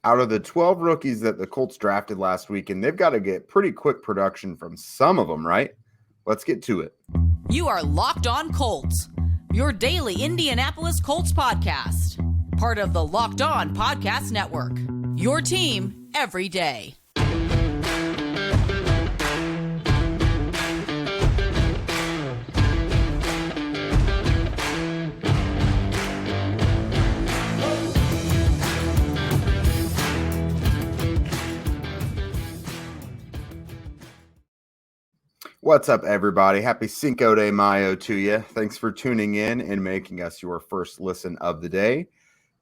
Out of the 12 rookies that the Colts drafted last week, and they've got to get pretty quick production from some of them, right? Let's get to it. You are Locked On Colts, your daily Indianapolis Colts podcast. Part of the Locked On Podcast Network, your team every day. What's up, everybody? Happy Cinco de Mayo to you. Thanks for tuning in and making us your first listen of the day.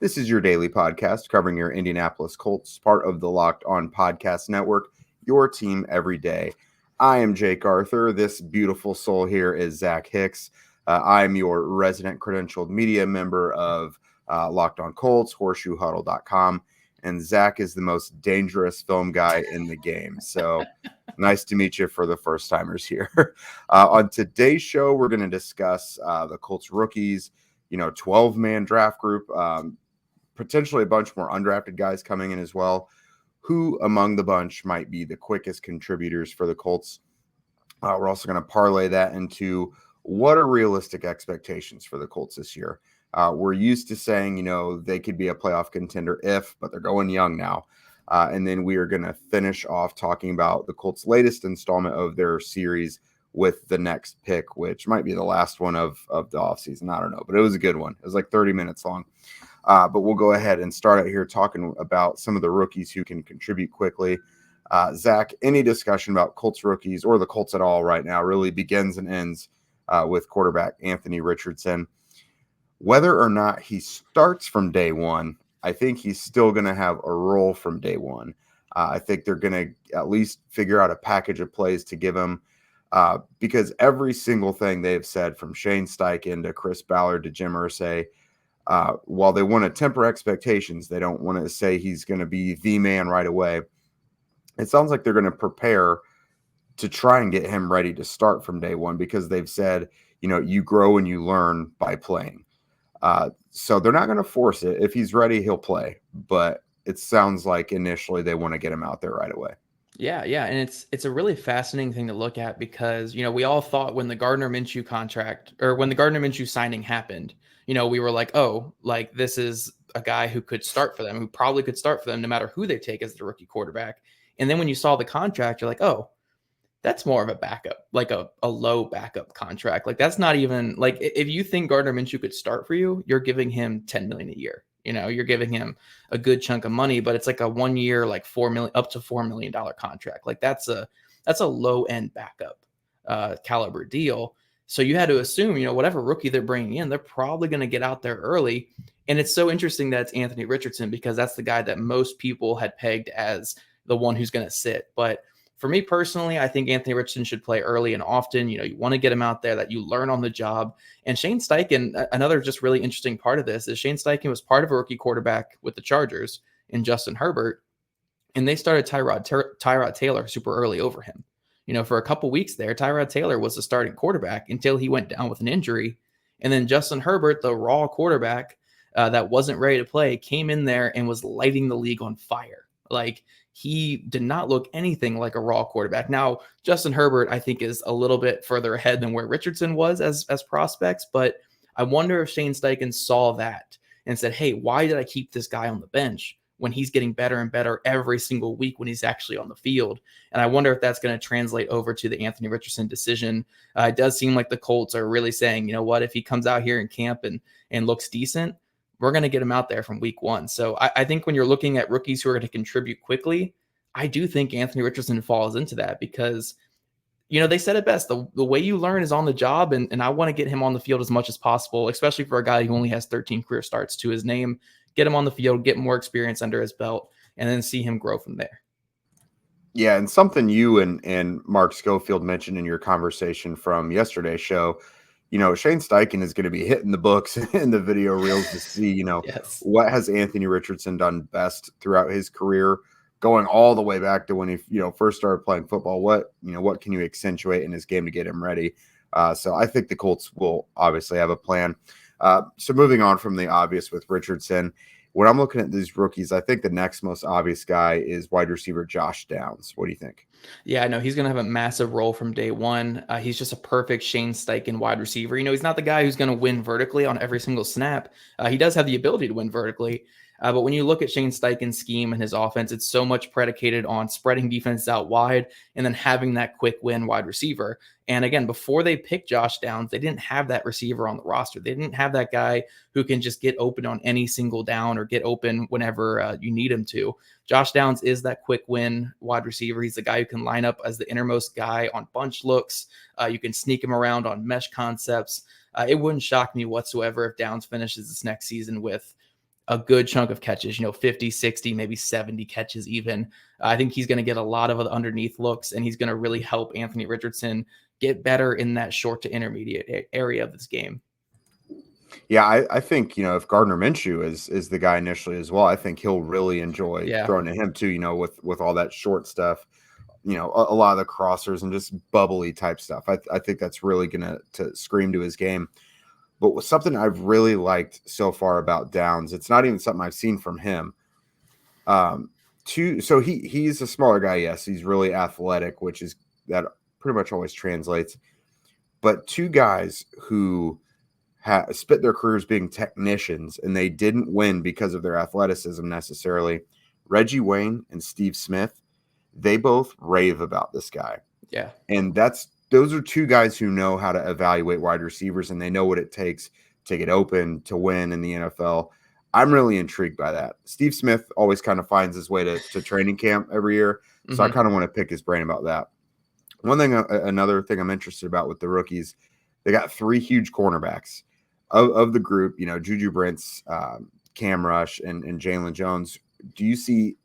This is your daily podcast covering your Indianapolis Colts, part of the Locked On Podcast Network, your team every day. I am Jake Arthur. This beautiful soul here is Zach Hicks. I'm your resident credentialed media member of Locked On Colts, horseshoehuddle.com, and Zach is the most dangerous film guy in the game. So nice to meet you for the first timers here. On today's show, we're going to discuss the Colts rookies, 12-man draft group, potentially a bunch more undrafted guys coming in as well. Who among the bunch might be the quickest contributors for the Colts? We're also going to parlay that into what are realistic expectations for the Colts this year. We're used to saying, they could be a playoff contender but they're going young now. And then we are going to finish off talking about the Colts' latest installment of their series with the next pick, which might be the last one of the offseason. I don't know, but it was a good one. It was like 30 minutes long. But we'll go ahead and start out here talking about some of the rookies who can contribute quickly. Zach, any discussion about Colts rookies or the Colts at all right now really begins and ends with quarterback Anthony Richardson. Whether or not he starts from day one, I think he's still going to have a role from day one. I think they're going to at least figure out a package of plays to give him because every single thing they've said from Shane Steichen to Chris Ballard to Jim Irsay, while they want to temper expectations, they don't want to say he's going to be the man right away. It sounds like they're going to prepare to try and get him ready to start from day one because they've said, you grow and you learn by playing. So they're not going to force it. If he's ready, he'll play. But it sounds like initially they want to get him out there right away. Yeah. And it's a really fascinating thing to look at because, we all thought when the Gardner Minshew contract or when the Gardner Minshew signing happened, we were like, oh, like this is a guy who could start for them, who probably could start for them no matter who they take as the rookie quarterback. And then when you saw the contract, you're like, oh, that's more of a backup, like a low backup contract. Like that's not even like if you think Gardner Minshew could start for you, you're giving him $10 million a year. You're giving him a good chunk of money, but it's like a 1 year, like $4 million up to $4 million contract. Like that's a low end backup caliber deal. So you had to assume, whatever rookie they're bringing in, they're probably going to get out there early. And it's so interesting that it's Anthony Richardson because that's the guy that most people had pegged as the one who's going to sit. But for me personally, I think Anthony Richardson should play early and often. You want to get him out there that you learn on the job. And Shane Steichen, another just really interesting part of this is Shane Steichen was part of a rookie quarterback with the Chargers in Justin Herbert, and they started Tyrod Taylor super early over him. For a couple weeks there, Tyrod Taylor was the starting quarterback until he went down with an injury. And then Justin Herbert, the raw quarterback that wasn't ready to play, came in there and was lighting the league on fire. Like, he did not look anything like a raw quarterback. Now, Justin Herbert, I think, is a little bit further ahead than where Richardson was as prospects, but I wonder if Shane Steichen saw that and said, hey, why did I keep this guy on the bench when he's getting better and better every single week when he's actually on the field? And I wonder if that's going to translate over to the Anthony Richardson decision. It does seem like the Colts are really saying, you know what, if he comes out here in camp and looks decent, we're going to get him out there from week one. So I think when you're looking at rookies who are going to contribute quickly, I do think Anthony Richardson falls into that because, they said it best. The way you learn is on the job, and I want to get him on the field as much as possible, especially for a guy who only has 13 career starts to his name. Get him on the field, get more experience under his belt, and then see him grow from there. Yeah, and something you and Mark Schofield mentioned in your conversation from yesterday's show, Shane Steichen is going to be hitting the books in the video reels to see, Yes. What has Anthony Richardson done best throughout his career, going all the way back to when he, first started playing football. What can you accentuate in his game to get him ready? So I think the Colts will obviously have a plan. So moving on from the obvious with Richardson, when I'm looking at these rookies, I think the next most obvious guy is wide receiver Josh Downs. What do you think? Yeah, no, he's going to have a massive role from day one. He's just a perfect Shane Steichen wide receiver. He's not the guy who's going to win vertically on every single snap. He does have the ability to win vertically. But when you look at Shane Steichen's scheme and his offense, it's so much predicated on spreading defense out wide and then having that quick win wide receiver. And again, before they picked Josh Downs, they didn't have that receiver on the roster. They didn't have that guy who can just get open on any single down or get open whenever you need him to. Josh Downs is that quick win wide receiver. He's the guy who can line up as the innermost guy on bunch looks. You can sneak him around on mesh concepts. It wouldn't shock me whatsoever if Downs finishes this next season with a good chunk of catches, 50, 60, maybe 70 catches even. I think he's going to get a lot of underneath looks, and he's going to really help Anthony Richardson get better in that short to intermediate area of this game. Yeah, I think, if Gardner Minshew is the guy initially as well, I think he'll really enjoy throwing to him too, with all that short stuff, a lot of the crossers and just bubbly type stuff. I think that's really going to scream to his game. But with something I've really liked so far about Downs, it's not even something I've seen from him. So he's a smaller guy, yes. He's really athletic, which is that pretty much always translates. But two guys who spent their careers being technicians, and they didn't win because of their athleticism necessarily, Reggie Wayne and Steve Smith, they both rave about this guy. Yeah. And those are two guys who know how to evaluate wide receivers, and they know what it takes to get open, to win in the NFL. I'm really intrigued by that. Steve Smith always kind of finds his way to training camp every year, so I kind of want to pick his brain about that. Another thing I'm interested about with the rookies, they got three huge cornerbacks of the group. Juju Brents, Cam Rush, and Jalen Jones. Do you see?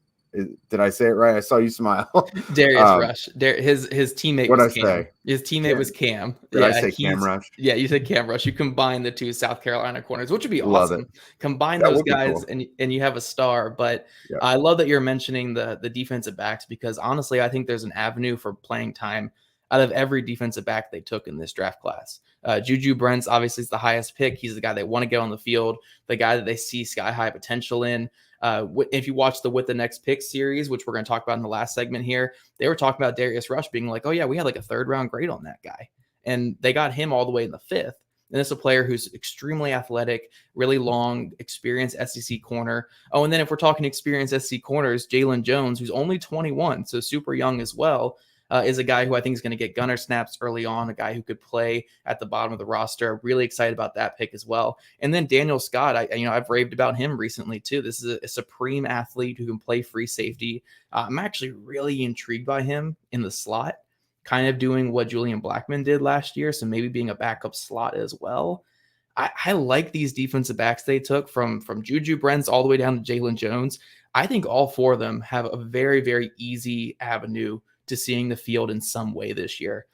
Did I say it right? I saw you smile. Darius Rush. His teammate was Cam. Say? His teammate was Cam. Did I say Cam Rush? Yeah, you said Cam Rush. You combine the two South Carolina corners, which would be love awesome. It. Combine that those guys, cool. and you have a star. But I love that you're mentioning the defensive backs, because honestly, I think there's an avenue for playing time out of every defensive back they took in this draft class. Juju Brents obviously is the highest pick. He's the guy they want to get on the field, the guy that they see sky high potential in. If you watch the With the Next Pick series, which we're going to talk about in the last segment here, they were talking about Darius Rush being like, oh yeah, we had like a 3rd round grade on that guy. And they got him all the way in the 5th. And it's a player who's extremely athletic, really long, experienced SEC corner. Oh, and then if we're talking experienced SEC corners, Jalen Jones, who's only 21, so super young as well, is a guy who I think is going to get gunner snaps early on, a guy who could play at the bottom of the roster. Really excited about that pick as well. And then Daniel Scott, I've raved about him recently too. This is a supreme athlete who can play free safety. I'm actually really intrigued by him in the slot, kind of doing what Julian Blackmon did last year. So maybe being a backup slot as well. I like these defensive backs they took from Juju Brents all the way down to Jalen Jones. I think all 4 of them have a very, very easy avenue to seeing the field in some way this year.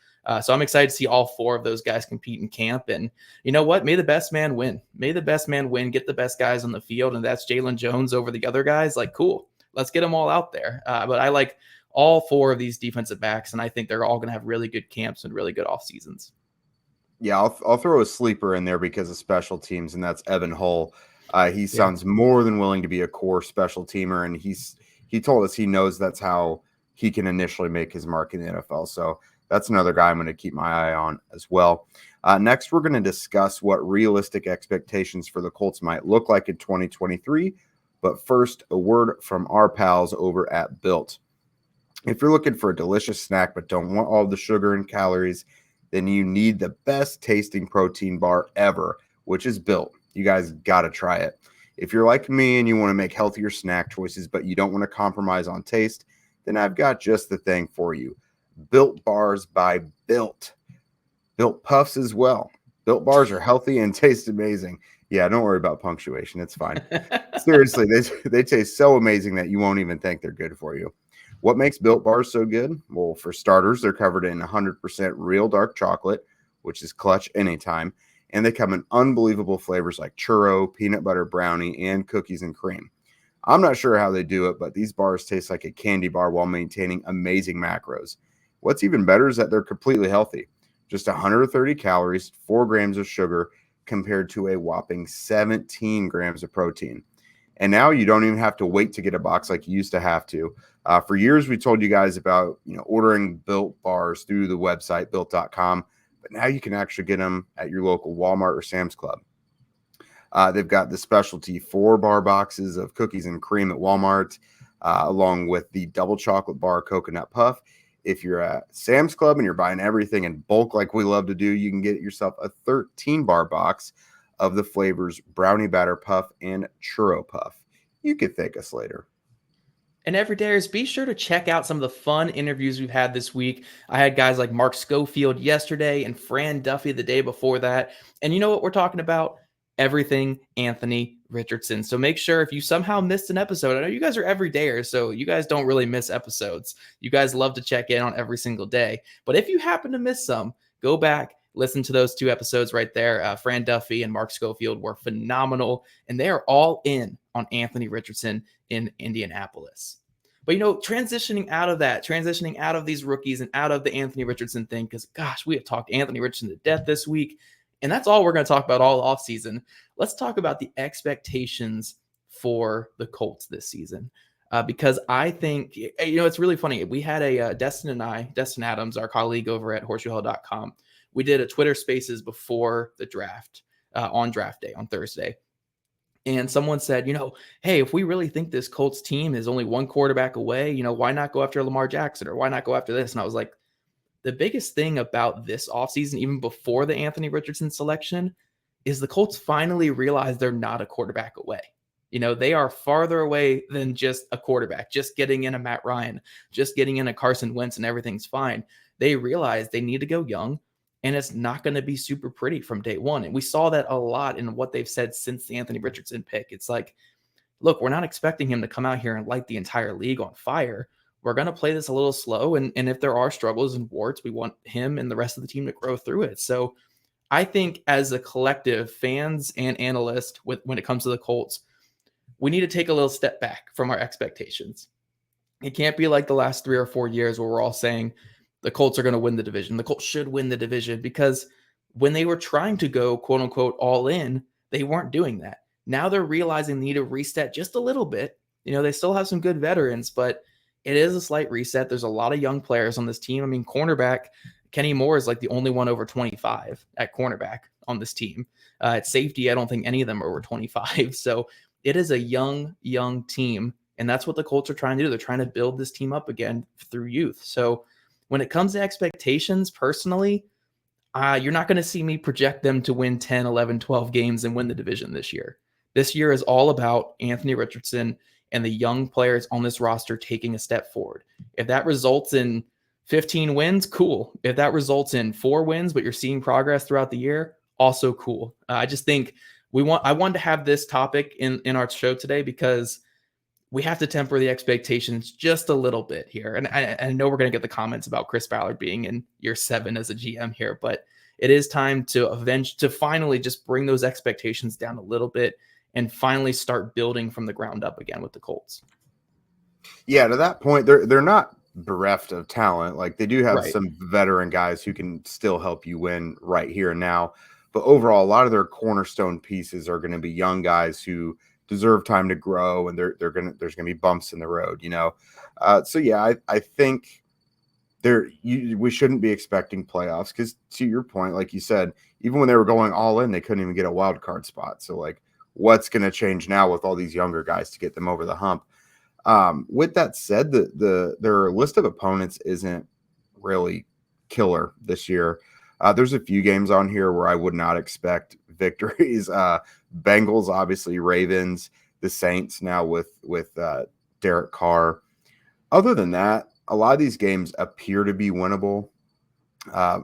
So I'm excited to see all 4 of those guys compete in camp. And you know what? May the best man win. May the best man win, get the best guys on the field. And that's Jalen Jones over the other guys. Like, cool. Let's get them all out there. But I like all 4 of these defensive backs, and I think they're all going to have really good camps and really good off seasons. Yeah, I'll throw a sleeper in there because of special teams, and that's Evan Hull. He sounds more than willing to be a core special teamer, and he told us he knows that's how he can initially make his mark in the NFL. So that's another guy I'm going to keep my eye on as well. Next, we're going to discuss what realistic expectations for the Colts might look like in 2023. But first, a word from our pals over at Built. If you're looking for a delicious snack but don't want all the sugar and calories, then you need the best tasting protein bar ever, which is Built. You guys got to try it. If you're like me and you want to make healthier snack choices, but you don't want to compromise on taste, then I've got just the thing for you. Built Bars by Built. Built Puffs as well. Built Bars are healthy and taste amazing. Yeah, don't worry about punctuation. It's fine. Seriously, they taste so amazing that you won't even think they're good for you. What makes Built Bars so good? Well, for starters, they're covered in 100% real dark chocolate, which is clutch anytime. And they come in unbelievable flavors like churro, peanut butter brownie, and cookies and cream. I'm not sure how they do it, but these bars taste like a candy bar while maintaining amazing macros. What's even better is that they're completely healthy. Just 130 calories, 4 grams of sugar compared to a whopping 17 grams of protein. And now you don't even have to wait to get a box like you used to have to. For years, we told you guys about ordering Built bars through the website, built.com. But now you can actually get them at your local Walmart or Sam's Club. They've got the specialty 4-bar boxes of cookies and cream at Walmart, along with the double chocolate bar coconut puff. If you're at Sam's Club and you're buying everything in bulk like we love to do, you can get yourself a 13-bar box of the flavors brownie batter puff and churro puff. You could thank us later. And everydayers, be sure to check out some of the fun interviews we've had this week. I had guys like Mark Schofield yesterday and Fran Duffy the day before that. And you know what we're talking about? Everything Anthony Richardson. So make sure if you somehow missed an episode, I know you guys are everydayers, so you guys don't really miss episodes. You guys love to check in on every single day. But if you happen to miss some, go back, listen to those 2 episodes right there. Fran Duffy and Mark Schofield were phenomenal, and they are all in on Anthony Richardson in Indianapolis. But, transitioning out of these rookies and out of the Anthony Richardson thing, because, gosh, we have talked Anthony Richardson to death this week, and that's all we're going to talk about all offseason. Let's talk about the expectations for the Colts this season. Because I think, it's really funny. We had a Destin Adams, our colleague over at horseshoehill.com, we did a Twitter Spaces before the draft on draft day on Thursday. And someone said, hey, if we really think this Colts team is only one quarterback away, why not go after Lamar Jackson, or why not go after this? And I was like, the biggest thing about this offseason, even before the Anthony Richardson selection, is the Colts finally realized they're not a quarterback away. They are farther away than just a quarterback, just getting in a Matt Ryan, just getting in a Carson Wentz and everything's fine. They realize they need to go young, and it's not going to be super pretty from day one. And we saw that a lot in what they've said since the Anthony Richardson pick. It's like, look, we're not expecting him to come out here and light the entire league on fire. We're going to play this a little slow. And if there are struggles and warts, we want him and the rest of the team to grow through it. So I think as a collective, fans and analysts, when it comes to the Colts, we need to take a little step back from our expectations. It can't be like the last 3 or 4 years where we're all saying the Colts are going to win the division. The Colts should win the division, because when they were trying to go, quote unquote, all in, they weren't doing that. Now they're realizing they need to reset just a little bit. They still have some good veterans, but it is a slight reset. There's a lot of young players on this team. I mean, cornerback Kenny Moore is like the only one over 25 at cornerback on this team. At safety, I don't think any of them are over 25. So it is a young team. And that's what the Colts are trying to do. They're trying to build this team up again through youth. So when it comes to expectations, personally, you're not going to see me project them to win 10, 11, 12 games and win the division this year. This year is all about Anthony Richardson and the young players on this roster taking a step forward. If that results in 15 wins, cool. If that results in 4 wins, but you're seeing progress throughout the year, also cool. I just think I wanted to have this topic in our show today because we have to temper the expectations just a little bit here. And I know we're going to get the comments about Chris Ballard being in year 7 as a GM here, but it is time to finally just bring those expectations down a little bit and finally start building from the ground up again with the Colts. Yeah, to that point, they're not bereft of talent. Like, they do have Right. some veteran guys who can still help you win right here and now. But overall, a lot of their cornerstone pieces are going to be young guys who deserve time to grow, and there's going to be bumps in the road, So yeah, I think we shouldn't be expecting playoffs, because to your point, like you said, even when they were going all in, they couldn't even get a wild card spot. So like, what's going to change now with all these younger guys to get them over the hump? With that said, their list of opponents isn't really killer this year. There's a few games on here where I would not expect victories. Bengals, obviously, Ravens, the Saints now with Derek Carr. Other than that, a lot of these games appear to be winnable. I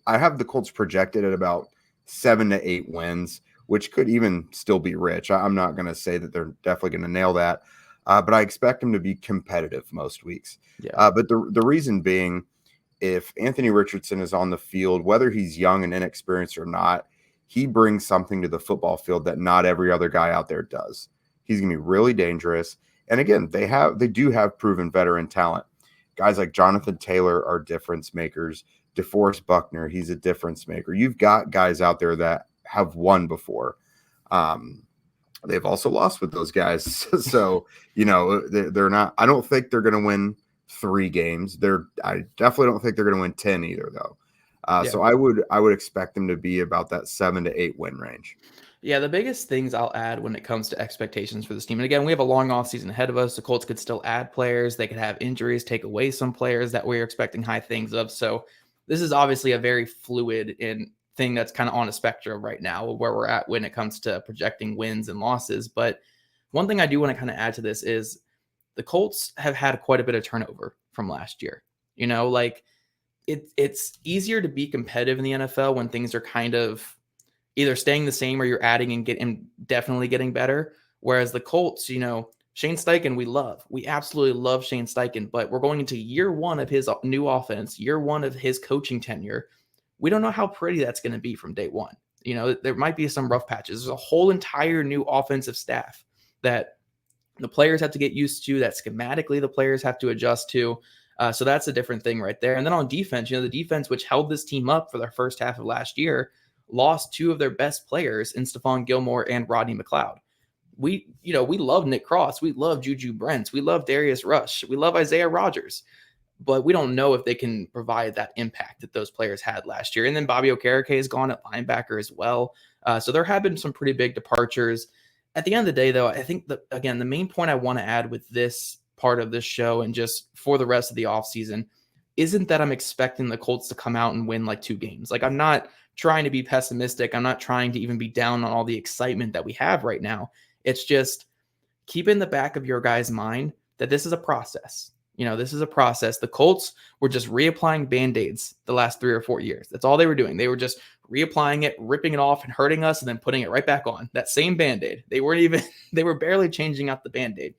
have the Colts projected at about 7 to 8 wins, which could even still be rich. I'm not going to say that they're definitely going to nail that, but I expect them to be competitive most weeks. Yeah. But the reason being, if Anthony Richardson is on the field, whether he's young and inexperienced or not, he brings something to the football field that not every other guy out there does. He's going to be really dangerous. And again, they do have proven veteran talent. Guys like Jonathan Taylor are difference makers. DeForest Buckner, he's a difference maker. You've got guys out there that have won before. they've also lost with those guys. So, they're not, I don't think they're going to win 3 games. I definitely don't think they're going to win 10 either though. So I would expect them to be about that 7 to 8 win range. Yeah, the biggest things I'll add when it comes to expectations for this team, and again, we have a long offseason ahead of us. The Colts could still add players. They could have injuries, take away some players that we're expecting high things of. So this is obviously a very fluid thing that's kind of on a spectrum right now where we're at when it comes to projecting wins and losses. But one thing I do want to kind of add to this is the Colts have had quite a bit of turnover from last year. It's easier to be competitive in the NFL when things are kind of either staying the same or you're adding and definitely getting better. Whereas the Colts, Shane Steichen, we absolutely love Shane Steichen, but we're going into year 1 of his new offense, year 1 of his coaching tenure. We don't know how pretty that's going to be from day one. There might be some rough patches. There's a whole entire new offensive staff that the players have to get used to, that schematically the players have to adjust to. So that's a different thing right there. And then on defense, the defense, which held this team up for their first half of last year, lost 2 of their best players in Stephon Gilmore and Rodney McLeod. We love Nick Cross. We love Juju Brents. We love Darius Rush. We love Isaiah Rodgers. But we don't know if they can provide that impact that those players had last year. And then Bobby Okereke is gone at linebacker as well. So there have been some pretty big departures. At the end of the day, though, I think the main point I want to add with this part of this show and just for the rest of the offseason isn't that I'm expecting the Colts to come out and win like 2 games. Like, I'm not trying to be pessimistic. I'm not trying to even be down on all the excitement that we have right now. It's just keep in the back of your guys' mind that this is a process. This is a process. The Colts were just reapplying Band-Aids the last 3 or 4 years. That's all they were doing. They were just reapplying it, ripping it off and hurting us and then putting it right back on. That same Band-Aid. They were barely changing out the Band-Aid.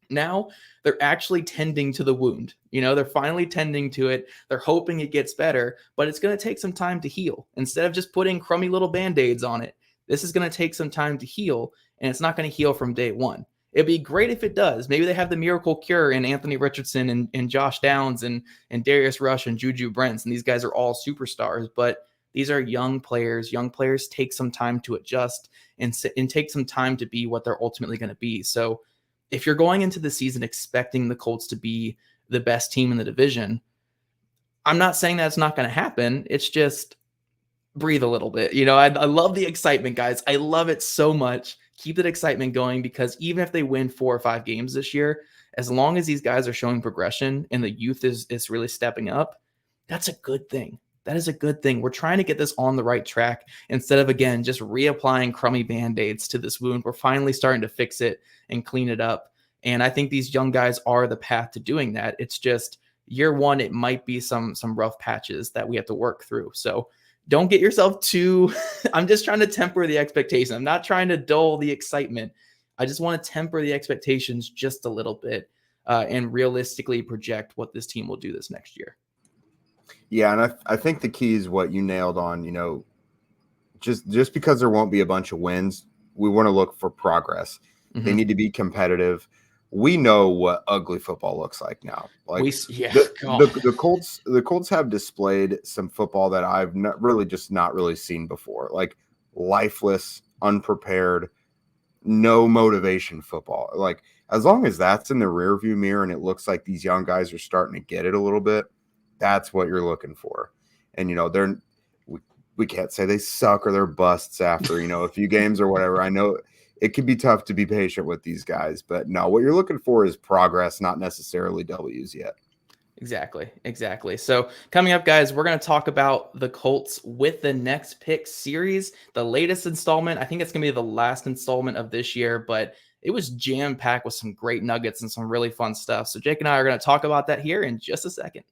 Now they're actually tending to the wound. They're finally tending to it. They're hoping it gets better, but it's going to take some time to heal. Instead of just putting crummy little Band-Aids on it, this is going to take some time to heal, and it's not going to heal from day one. It'd be great if it does. Maybe they have the miracle cure in Anthony Richardson and Josh Downs and Darius Rush and Juju Brents, and these guys are all superstars, but these are young players. Young players take some time to adjust and take some time to be what they're ultimately going to be. So if you're going into the season expecting the Colts to be the best team in the division, I'm not saying that's not going to happen. It's just breathe a little bit. I love the excitement, guys. I love it so much. Keep that excitement going, because even if they win 4 or 5 games this year, as long as these guys are showing progression and the youth is really stepping up, that's a good thing. That is a good thing. We're trying to get this on the right track instead of, again, just reapplying crummy Band-Aids to this wound. We're finally starting to fix it and clean it up. And I think these young guys are the path to doing that. It's just year 1, it might be some rough patches that we have to work through. So don't get yourself too, I'm just trying to temper the expectation. I'm not trying to dull the excitement. I just want to temper the expectations just a little bit and realistically project what this team will do this next year. Yeah, and I think the key is what you nailed on. Just because there won't be a bunch of wins, we want to look for progress. Mm-hmm. They need to be competitive. We know what ugly football looks like now. Like the Colts have displayed some football that I've not really seen before. Like lifeless, unprepared, no motivation football. Like as long as that's in the rearview mirror and it looks like these young guys are starting to get it a little bit, that's what you're looking for. And we can't say they suck or they're busts after a few games or whatever. I know it can be tough to be patient with these guys, but no, what you're looking for is progress, not necessarily W's yet. Exactly. So coming up, guys, we're going to talk about the Colts with the Next Pick series, the latest installment. I think it's going to be the last installment of this year, but it was jam-packed with some great nuggets and some really fun stuff. So Jake and I are going to talk about that here in just a second.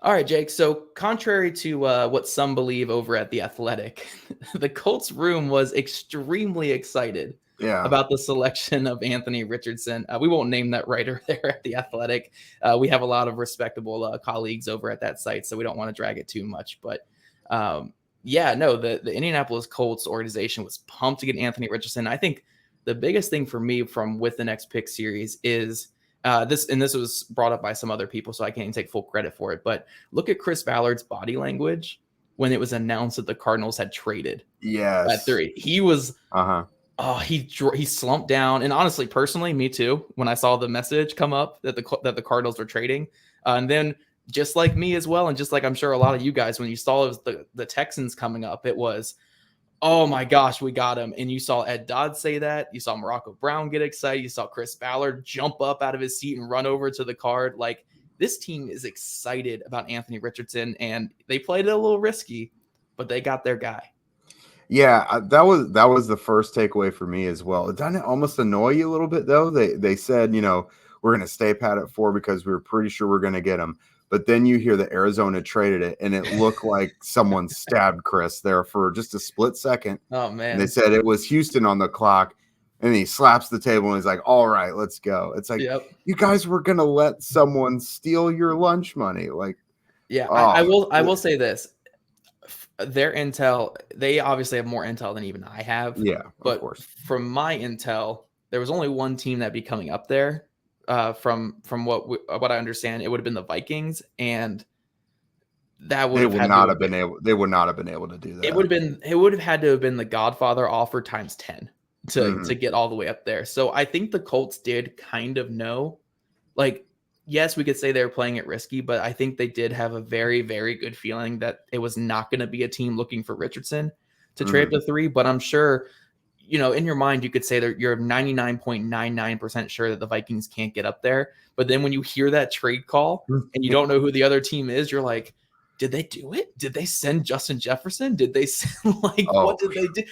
All right, Jake. So contrary to what some believe over at The Athletic, the Colts room was extremely excited about the selection of Anthony Richardson. We won't name that writer there at The Athletic. We have a lot of respectable colleagues over at that site, so we don't want to drag it too much. But the Indianapolis Colts organization was pumped to get Anthony Richardson. I think the biggest thing for me from with the Next Pick series is this was brought up by some other people, so I can't even take full credit for it. But look at Chris Ballard's body language when it was announced that the Cardinals had traded Yes. at 3. He was Uh-huh. oh, he slumped down, and honestly, personally, me too. When I saw the message come up that the Cardinals were trading, and then just like me as well, and just like I'm sure a lot of you guys, when you saw it was the Texans coming up, it was, oh my gosh, we got him. And you saw Ed Dodd say that. You saw Morocco Brown get excited. You saw Chris Ballard jump up out of his seat and run over to the card. Like, this team is excited about Anthony Richardson, and they played it a little risky, but they got their guy. Yeah, that was the first takeaway for me as well. Doesn't it almost annoy you a little bit though? They said, we're going to stay pat at 4 because we were pretty sure we're going to get him. But then you hear that Arizona traded it, and it looked like someone stabbed Chris there for just a split second. Oh man! And they said it was Houston on the clock, and he slaps the table and he's like, "All right, let's go." It's like, You guys were going to let someone steal your lunch money, like. Yeah, I will say this. Their intel, they obviously have more intel than even I have. Yeah, but of course. From my intel, there was only one team that'd be coming up there. From what I understand, it would have been the Vikings, and that would They would not have been able to do that. It would have had to have been the Godfather offer times 10 to get all the way up there. So I think the Colts did kind of know, like, yes, we could say they were playing it risky, but I think they did have a very, very good feeling that it was not going to be a team looking for Richardson to trade up to 3. But I'm sure, in your mind, you could say that you're 99.99% sure that the Vikings can't get up there. But then when you hear that trade call and you don't know who the other team is, you're like, did they do it? Did they send Justin Jefferson? Did they send, what did they do?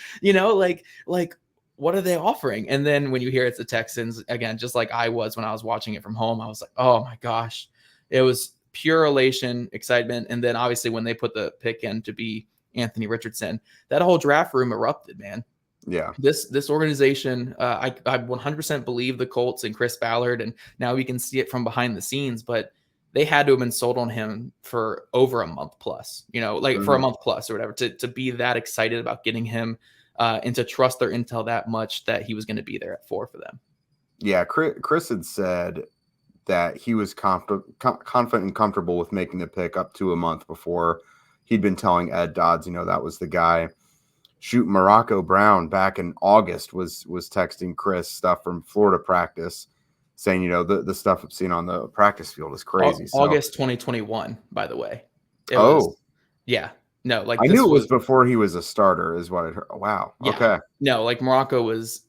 What are they offering? And then when you hear it's the Texans, again, just like I was when I was watching it from home, I was like, oh my gosh, it was pure elation, excitement. And then obviously when they put the pick in to be Anthony Richardson, that whole draft room erupted, man. Yeah. This organization, I 100% believe the Colts and Chris Ballard, and now we can see it from behind the scenes, but they had to have been sold on him for over a month plus, for a month plus or whatever, to be that excited about getting him. And to trust their intel that much that he was going to be there at 4 for them. Yeah, Chris had said that he was confident and comfortable with making the pick up to a month before. He'd been telling Ed Dodds, that was the guy. Shoot, Morocco Brown back in August was texting Chris stuff from Florida practice, saying, the stuff I've seen on the practice field is crazy. August 2021, by the way. Yeah. No, I knew it was before he was a starter, is what I heard. Wow. Yeah. Okay. No, Morocco was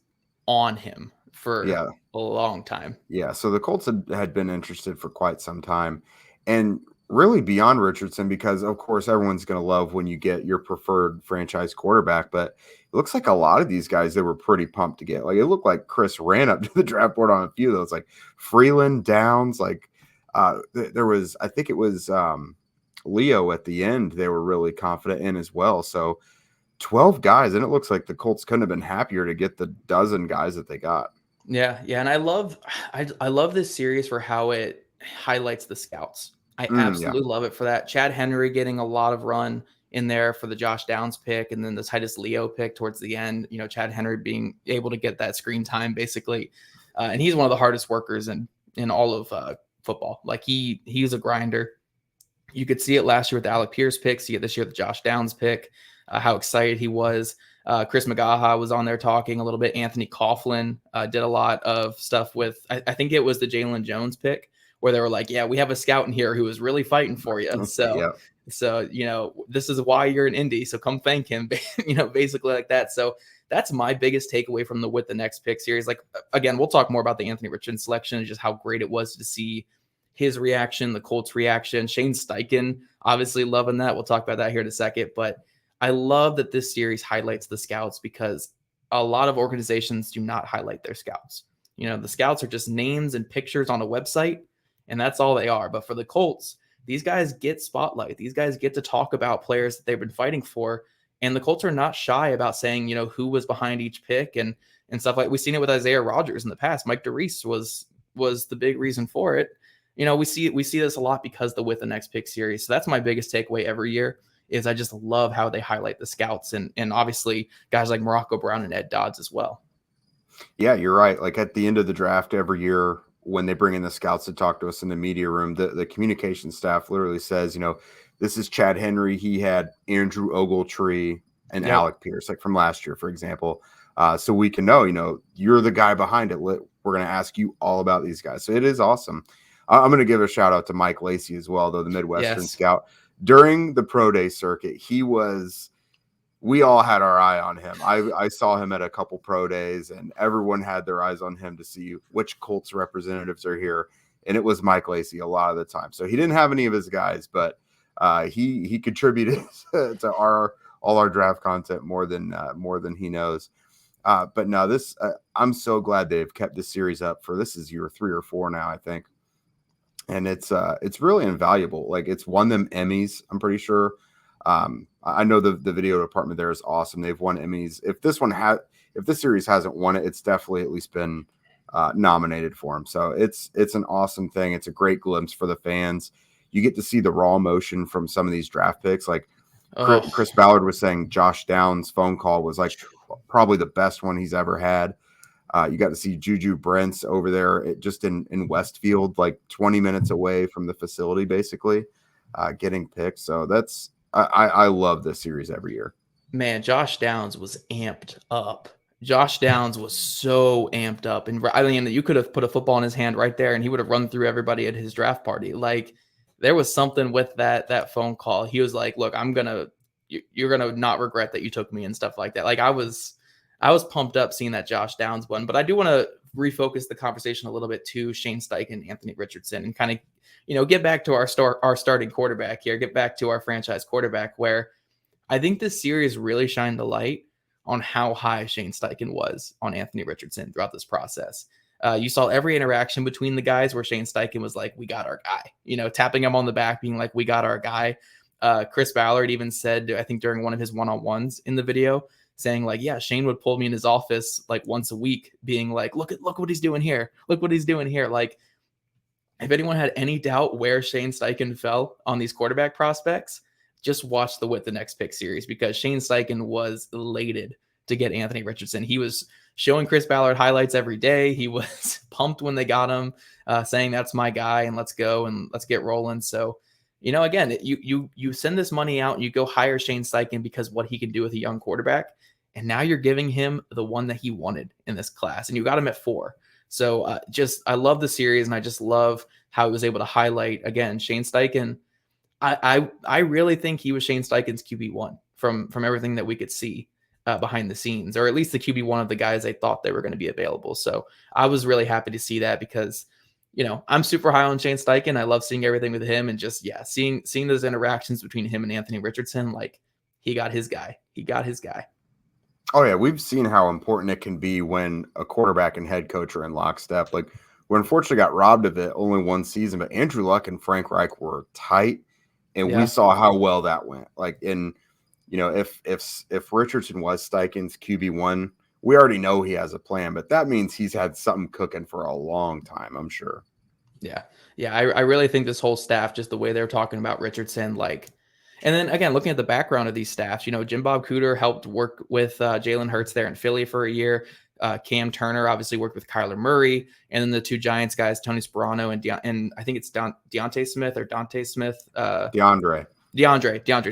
on him for a long time. Yeah. So the Colts had been interested for quite some time, and really beyond Richardson, because of course everyone's going to love when you get your preferred franchise quarterback. But it looks like a lot of these guys they were pretty pumped to get. Like it looked like Chris ran up to the draft board on a few of those, like Freeland, Downs, like there was, I think it was. Leo at the end they were really confident in as well. So 12 guys, and it looks like the Colts couldn't have been happier to get the dozen guys that they got. Yeah, and I love this series for how it highlights the scouts. I absolutely love it for that. Chad Henry getting a lot of run in there for the Josh Downs pick, and then the Titus Leo pick towards the end. Chad Henry being able to get that screen time basically, and he's one of the hardest workers in all of football. Like he's a grinder. You could see it last year with the Alec Pierce pick, see it this year with the Josh Downs pick, how excited he was. Chris McGaha was on there talking a little bit. Anthony Coughlin did a lot of stuff with, I think it was the Jalen Jones pick, where they were like, yeah, we have a scout in here who is really fighting for you. So, this is why you're in Indy. So come thank him, basically like that. So that's my biggest takeaway from with the next pick series. Like, again, we'll talk more about the Anthony Richardson selection and just how great it was to see his reaction, the Colts reaction. Shane Steichen, obviously loving that. We'll talk about that here in a second. But I love that this series highlights the scouts, because a lot of organizations do not highlight their scouts. The scouts are just names and pictures on a website, and that's all they are. But for the Colts, these guys get spotlight. These guys get to talk about players that they've been fighting for. And the Colts are not shy about saying, who was behind each pick and stuff like we've seen it with Isaiah Rodgers in the past. Mike DeReese was the big reason for it. We see this a lot because with the next pick series. So that's my biggest takeaway every year is I just love how they highlight the scouts and obviously guys like Morocco Brown and Ed Dodds as well. Yeah, you're right. Like at the end of the draft every year when they bring in the scouts to talk to us in the media room, the communication staff literally says, this is Chad Henry. He had Andrew Ogletree and Yep. Alec Pierce, like from last year, for example. So we can know, you're the guy behind it. We're going to ask you all about these guys. So it is awesome. I'm going to give a shout out to Mike Lacey as well, though, the Midwestern scout. During the pro day circuit, we all had our eye on him. I saw him at a couple pro days, and everyone had their eyes on him to see which Colts representatives are here. And it was Mike Lacey a lot of the time. So he didn't have any of his guys, but he contributed to all our draft content more than he knows. But no, I'm so glad they've kept this series up for, this is year 3 or 4 now, I think. And it's really invaluable. Like, it's won them Emmys, I'm pretty sure. I know the video department there is awesome. They've won Emmys. If this series hasn't won it, it's definitely at least been nominated for them. So it's an awesome thing. It's a great glimpse for the fans. You get to see the raw emotion from some of these draft picks. Like Chris Ballard was saying, Josh Downs' phone call was like probably the best one he's ever had. You got to see Juju Brents over there just in Westfield, like 20 minutes away from the facility, basically, getting picked. So I love this series every year. Man, Josh Downs was amped up. Josh Downs was so amped up. And I mean, you could have put a football in his hand right there and he would have run through everybody at his draft party. Like, there was something with that phone call. He was like, look, you're going to not regret that you took me and stuff like that. Like, I was pumped up seeing that Josh Downs one, but I do want to refocus the conversation a little bit to Shane Steichen, Anthony Richardson, and kind of, get back to our starting quarterback here, get back to our franchise quarterback, where I think this series really shined the light on how high Shane Steichen was on Anthony Richardson throughout this process. You saw every interaction between the guys where Shane Steichen was like, we got our guy, tapping him on the back, being like, we got our guy. Chris Ballard even said, I think during one of his one-on-ones in the video, saying like, yeah, Shane would pull me in his office like once a week, being like, look what he's doing here. Look what he's doing here. Like, if anyone had any doubt where Shane Steichen fell on these quarterback prospects, just watch the Next Pick series, because Shane Steichen was elated to get Anthony Richardson. He was showing Chris Ballard highlights every day. He was pumped when they got him, saying that's my guy and let's go and let's get rolling. So, again, you send this money out and you go hire Shane Steichen because what he can do with a young quarterback. And now you're giving him the one that he wanted in this class, and you got him at 4. So I love the series, and I just love how he was able to highlight, again, Shane Steichen. I really think he was Shane Steichen's QB1 from everything that we could see behind the scenes, or at least the QB1 of the guys they thought they were going to be available. So I was really happy to see that, because, I'm super high on Shane Steichen. I love seeing everything with him, and just, seeing those interactions between him and Anthony Richardson, like, he got his guy. Oh, yeah, we've seen how important it can be when a quarterback and head coach are in lockstep. Like, we unfortunately got robbed of it only one season, but Andrew Luck and Frank Reich were tight, and we saw how well that went. Like, if Richardson was Steichen's QB1, we already know he has a plan, but that means he's had something cooking for a long time, I'm sure. Yeah. I really think this whole staff, just the way they're talking about Richardson, like. And then, again, looking at the background of these staffs, Jim Bob Cooter helped work with Jalen Hurts there in Philly for a year. Cam Turner obviously worked with Kyler Murray. And then the 2 Giants guys, Tony Sperano and I think it's Deontay Smith or Dante Smith. DeAndre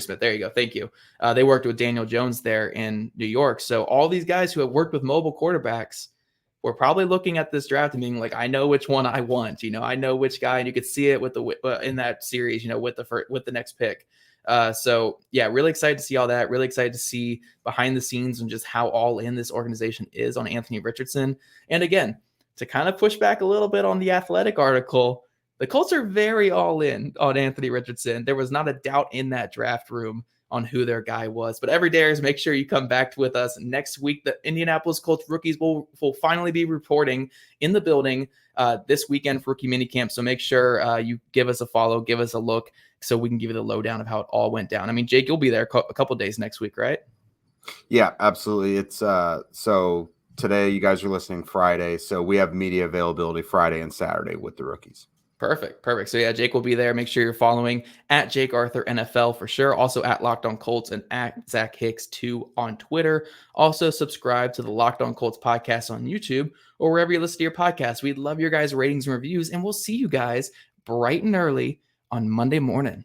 Smith. There you go. Thank you. They worked with Daniel Jones there in New York. So all these guys who have worked with mobile quarterbacks were probably looking at this draft and being like, I know which one I want. I know which guy. And you could see it with in that series, with the next pick. So yeah, really excited to see all that. Really excited to see behind the scenes and just how all in this organization is on Anthony Richardson. And again, to kind of push back a little bit on the Athletic article, the Colts are very all in on Anthony Richardson. There was not a doubt in that draft room on who their guy was. But every day, make sure you come back with us next week. The Indianapolis Colts rookies will finally be reporting in the building this weekend for rookie minicamp. So make sure you give us a follow, give us a look, so we can give you the lowdown of how it all went down. I mean, Jake, you'll be there a couple of days next week, right? Yeah, absolutely. It's so today you guys are listening Friday, so we have media availability Friday and Saturday with the rookies. Perfect. So yeah, Jake will be there. Make sure you're following at Jake Arthur NFL for sure. Also at Locked On Colts and at Zach Hicks 2 on Twitter. Also subscribe to the Locked On Colts podcast on YouTube or wherever you listen to your podcast. We'd love your guys' ratings and reviews, and we'll see you guys bright and early on Monday morning.